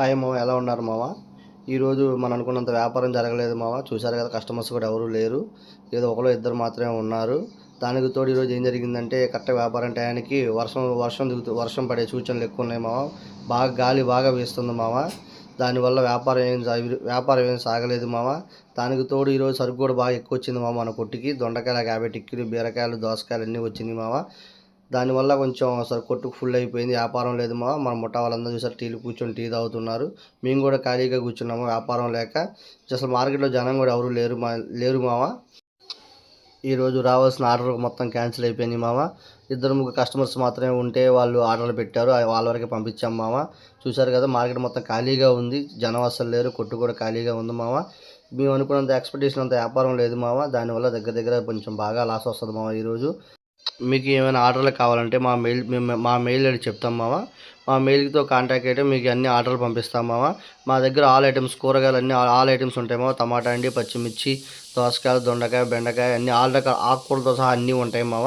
Hi మావ, ఎలా ఉన్నారు మావ? ఈరోజు మనం అనుకున్నంత వ్యాపారం జరగలేదు మావ. చూశారు కదా, కస్టమర్స్ కూడా ఎవరు లేరు. ఏదో ఒకరు ఇద్దరు మాత్రమే ఉన్నారు. దానికి తోడు ఈరోజు ఏం జరిగిందంటే, కరెక్ట్గా వ్యాపారం టయానికి వర్షం పడే సూచనలు ఎక్కువ ఉన్నాయి మావ. గాలి బాగా వీస్తుంది మావ. దానివల్ల వ్యాపారం ఏం సాగలేదు మావ. దానికి తోడు ఈరోజు సరుకు కూడా బాగా ఎక్కువ వచ్చింది మావ. మన కొట్టుకి దొండకాయలు 50 టిక్కీలు, బీరకాయలు, దోసకాయలు అన్నీ వచ్చింది మావ. దానివల్ల కొంచెం కొట్టుకు ఫుల్ అయిపోయింది. వ్యాపారం లేదు మావ. మన ముఠా వాళ్ళందరూ చూసారు, కూర్చొని టీ తాగుతున్నారు. మేము కూడా ఖాళీగా కూర్చున్నాము వ్యాపారం లేక. అసలు మార్కెట్లో జనం కూడా ఎవరు లేరు మావ. ఈరోజు రావాల్సిన ఆర్డర్ మొత్తం క్యాన్సిల్ అయిపోయింది మావ. 2-3 కస్టమర్స్ మాత్రమే ఉంటే వాళ్ళు ఆర్డర్లు పెట్టారు. వాళ్ళ వరకే పంపించాం మావ. చూసారు కదా, మార్కెట్ మొత్తం ఖాళీగా ఉంది. జనం అసలు లేరు. కొట్టు కూడా ఖాళీగా ఉంది మావ. మేము అనుకున్నంత ఎక్స్పెక్టేషన్ అంత వ్యాపారం లేదు మావ. దానివల్ల దగ్గర కొంచెం బాగా లాస్ వస్తుంది మావ. ఈరోజు మీకు ఏమైనా ఆర్డర్లు కావాలంటే మా మెయిల్ ఐడి చెప్తాం మావ. మా మెయిల్తో కాంటాక్ట్ అయితే మీకు అన్ని ఆర్డర్లు పంపిస్తాం మావ. మా దగ్గర ఆల్ ఐటమ్స్, కూరగాయలు అన్నీ ఆల్ ఐటమ్స్ ఉంటాయి మావ. టమాటా అండి, పచ్చిమిర్చి, దోసకాయలు, దొండకాయ, బెండకాయ అన్నీ ఆల్ రకాల ఆకుకూరలతో సహా అన్నీ ఉంటాయి మావ.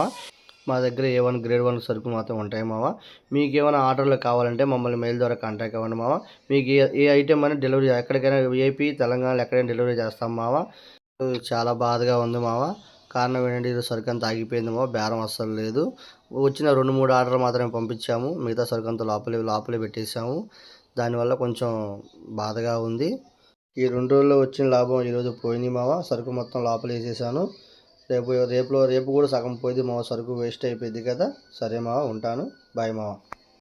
మా దగ్గర A1 గ్రేడ్ 1 సరుకులు మాత్రం ఉంటాయి మావ. మీకు ఏమైనా ఆర్డర్లు కావాలంటే మమ్మల్ని మెయిల్ ద్వారా కాంటాక్ట్ అవ్వండి మావ. మీకు ఏ ఐటెం అని డెలివరీ ఎక్కడికైనా ఏపీ, తెలంగాణలో ఎక్కడైనా డెలివరీ చేస్తాం మావ. చాలా బాధగా ఉంది మావ. కారణం ఏంటంటే, ఈరోజు సరుకు అంతా ఆగిపోయింది మావ. బేరం అస్సలు లేదు. వచ్చిన 2-3 ఆర్డర్లు మాత్రమే పంపించాము. మిగతా సరుకు అంతా లోపలే పెట్టేసాము. దానివల్ల కొంచెం బాధగా ఉంది. ఈ 2 రోజుల్లో వచ్చిన లాభం ఈరోజు పోయింది మావ. సరుకు మొత్తం లోపల వేసేసాను. రేపు కూడా సగం పోయింది మావ. సరుకు వేస్ట్ అయిపోయింది కదా. సరే మావ, ఉంటాను. బాయ్ మావ.